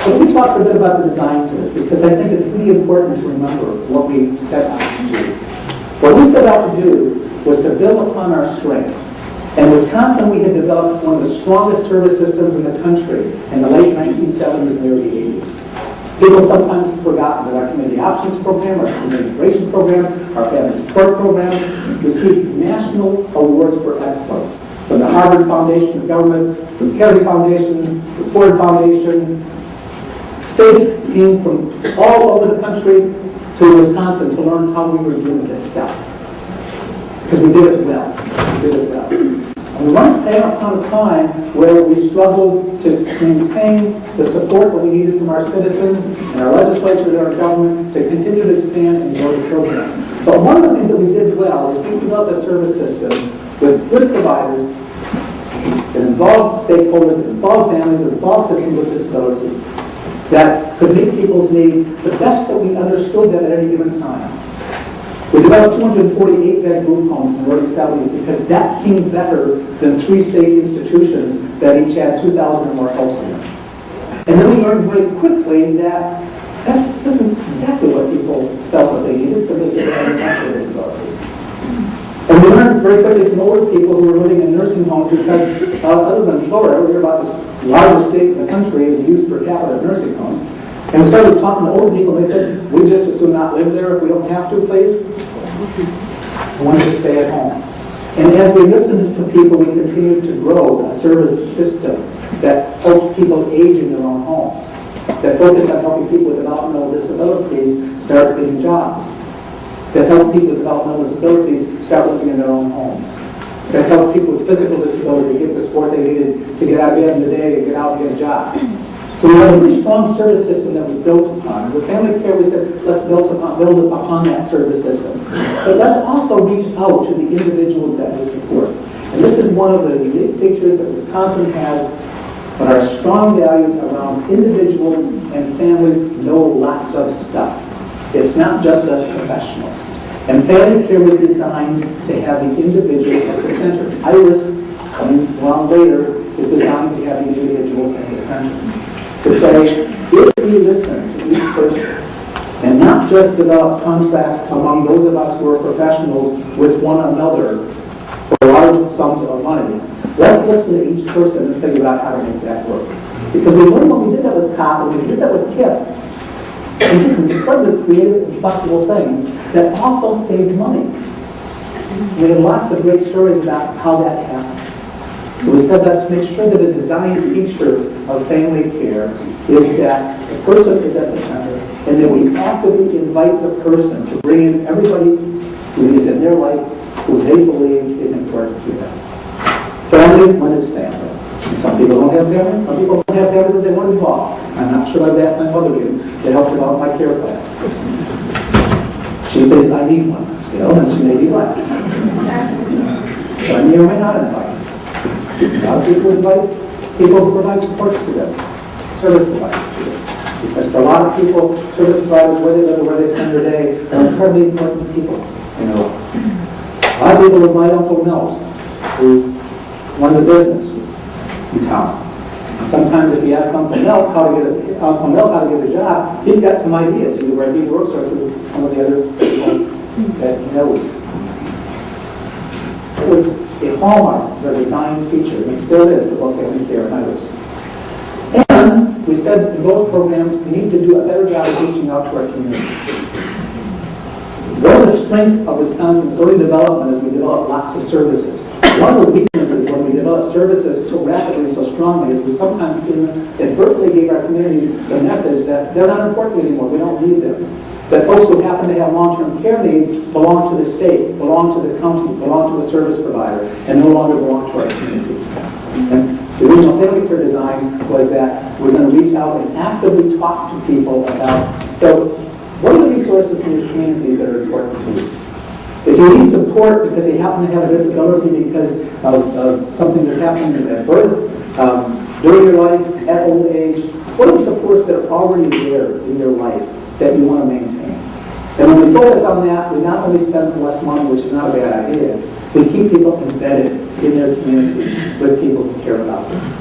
But let me talk a bit about the design to it, because I think it's really important to remember what we set out to do. What we set out to do was to build upon our strengths. In Wisconsin, we had developed one of the strongest service systems in the country in the late 1970s and early 80s. People sometimes have forgotten that our community options program, our community integration programs, our family support programs received national awards for excellence. From the Harvard Foundation of Government, from the Kennedy Foundation, the Ford Foundation. States came from all over the country to Wisconsin to learn how we were doing this stuff. Because we did it well. We did it well. And we weren't paying upon a time where we struggled to maintain the support that we needed from our citizens and our legislature and our government to continue to expand and grow the program. But one of the things that we did well is we developed a service system with good providers that involved stakeholders, that involved families, that involved citizens with disabilities, that could meet people's needs the best that we understood them at any given time. We developed 248-bed group homes in the early 70s because that seemed better than 3 state institutions that each had 2,000 or more folks in them. And then we learned very quickly that that wasn't exactly what people felt that they needed, so they had a natural disability. And we learned very quickly from older people who were living in nursing homes because, other than Florida, we were about the largest state in the country in use per capita of nursing homes. And we started talking to older people, and they said, we just as soon not live there if we don't have to, please. We wanted to stay at home. And as we listened to people, we continued to grow a service system that helped people age in their own homes, that focused on helping people with developmental disabilities start getting jobs, that helped people with developmental disabilities start living in their own homes, that helped people with physical disabilities get the support they needed to get out of bed in the day and get out and get a job. So we have a really strong service system that we built upon. With family care, we said, let's build upon that service system. But let's also reach out to the individuals that we support. And this is one of the unique features that Wisconsin has, but our strong values around individuals and families know lots of stuff. It's not just us professionals. And family care was designed to have the individual at the center. Iris, coming along later, is designed to have the individual at the center. To say, if we listen to each person and not just develop contracts among those of us who are professionals with one another for large sums of money, let's listen to each person and figure out how to make that work. Because we learned when we did that with COP and we did that with KIP, we did some incredibly creative and flexible things that also saved money. We had lots of great stories about how that happened. So we said, let's make sure that a design feature of family care is that the person is at the center, and that we actively invite the person to bring in everybody who is in their life who they believe is important to them. Family when it's family. And some people don't have family, some people don't have family that they want to involve. I'm not sure I've asked my mother to help develop my care plan. She thinks I need one still, and she may be right. But I may or may not invite. A lot of people invite people who provide supports to them, service providers to them. Because for a lot of people, service providers, where they live or where they spend their day, are incredibly important people in their lives. A lot of people invite Uncle Nels, who runs a business in town. And sometimes if you ask Uncle Nell how to get a job, he's got some ideas, either where he works or through some of the other people that he knows. It was a hallmark of a design feature, and it still is, for both family care and others. And we said in both programs, we need to do a better job of reaching out to our community. One of the strengths of Wisconsin's early development is we develop lots of services. One of the weaknesses when we develop services so rapidly and so strongly is we sometimes inadvertently gave our communities the message that they're not important anymore, we don't need them. That folks who happen to have long-term care needs belong to the state, belong to the county, belong to a service provider, and no longer belong to our communities. And the original family care design was that we're going to reach out and actively talk to people about, so what are the resources in your communities that are important to you? If you need support because you happen to have a disability because of something that happened at birth, during your life, at old age, what are the supports that are already there in your life that you want to maintain? And when we focus on that, we not only spend less money, which is not a bad idea, we keep people embedded in their communities with people who care about them.